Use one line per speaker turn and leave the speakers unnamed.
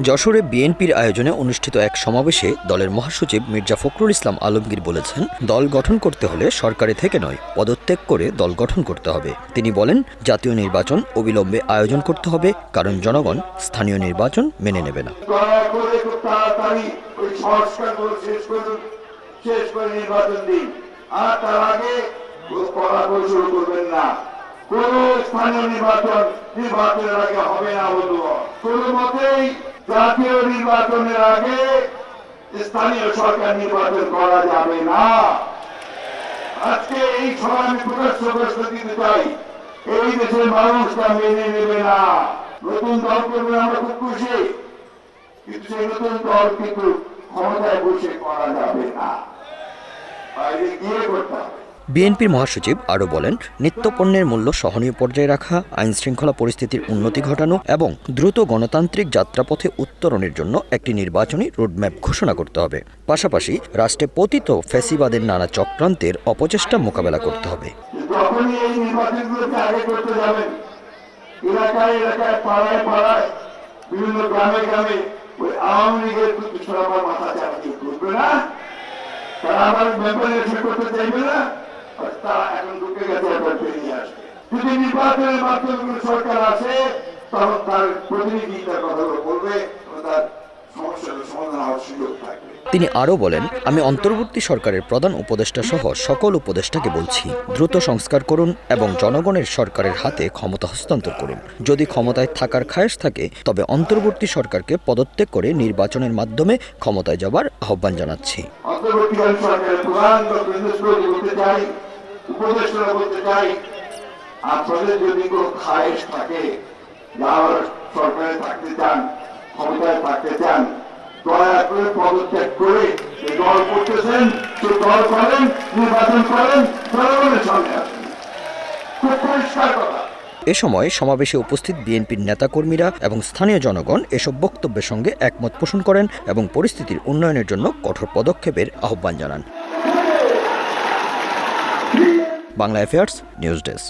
যশোরে বিএনপির আয়োজনে অনুষ্ঠিত এক সমাবেশে দলের মহাসচিব মির্জা ফখরুল ইসলাম আলমগীর বলেছেন, দল গঠন করতে হলে সরকারে থেকে নয়, পদত্যাগ করে দল গঠন করতে হবে। তিনি বলেন, জাতীয় নির্বাচন অবিলম্বে আয়োজন করতে হবে, কারণ জনগণ স্থানীয় নির্বাচন মেনে নেবে না।
কোন স্থানীয় নির্বাচনের আগে হবে না বন্ধুগণ। কোন মতেই জাতীয় নির্বাচনের আগে স্থানীয় সরকার নির্বাচন করা যাবে না। আজকে এই সময় আমি প্রকাশ্য দিতে চাই, এই দেশের মানুষটা মেনে নেবে না। নতুন দল করবে আমরা খুব খুশি, কিন্তু সেই নতুন দল কিন্তু ক্ষমতায় বসে করা যাবে না, বাইরে গিয়ে করতে হবে।
বিএনপির মহাসচিব আরও বলেন, নিত্যপণ্যের মূল্য সহনীয় পর্যায়ে রাখা, আইনশৃঙ্খলা পরিস্থিতির উন্নতি ঘটানো এবং দ্রুত গণতান্ত্রিক যাত্রাপথে উত্তরণের জন্য একটি নির্বাচনী রোডম্যাপ ঘোষণা করতে হবে। পাশাপাশি রাষ্ট্রে পতিত ফ্যাসিবাদের নানা চক্রান্তের অপচেষ্টা মোকাবেলা করতে হবে।
যখনই এই নির্বাচনগুলোকে আগে করতে যাবেন, এলাকায় এলাকায় পাড়ায় পাড়ায় বিভিন্ন গ্রামে গ্রামে ওই আওয়ামী লীগের সবার মাথা চাপিয়ে করবে না, তারা আবার মেম্বার ইলেকশন করতে চাইবে না, তারা এখন ঢুকে গেছে, এবার বেরিয়ে আসবে। যদি নির্বাচনের মাধ্যমে সরকার আসে, তখন তার প্রতিনিধি তার কথাগুলো বলবে, তার সমস্যার সমাধান হওয়ার সুযোগ থাকবে।
তিনি আরও বলেন, আমি অন্তর্বর্তী সরকারের প্রধান উপদেষ্টা সহ সকল উপদেষ্টাকে বলছি, দ্রুত সংস্কার করুন এবং জনগণের সরকারের হাতে ক্ষমতা হস্তান্তর করুন। যদি ক্ষমতায় থাকার খায়েশ থাকে, তবে অন্তর্বর্তী সরকারকে পদত্যাগ করে নির্বাচনের মাধ্যমে ক্ষমতায় যাবার আহ্বান জানাচ্ছি।
অন্তর্বর্তীকালীন সরকারের প্রধান বলতে চাই, উপদেষ্টারা বলতে চাই, আপনাদের যদি কোনো খায়েশ থাকে, যারা সরকারে থাকতে চান, ক্ষমতায় থাকতে চান, দয়া করে পদত্যাগ করে যে দল করতেছেন সে দল করেন, নির্বাচন করেন, জনগণের সামনে আসেন। খুব পরিষ্কার কথা।
এ সময় সমাবেশে উপস্থিত বিএনপির নেতাকর্মীরা এবং স্থানীয় জনগণ এসব বক্তব্যের সঙ্গে একমত পোষণ করেন এবং পরিস্থিতির উন্নয়নের জন্য কঠোর পদক্ষেপের আহ্বান জানান। Bangla affairs news desk.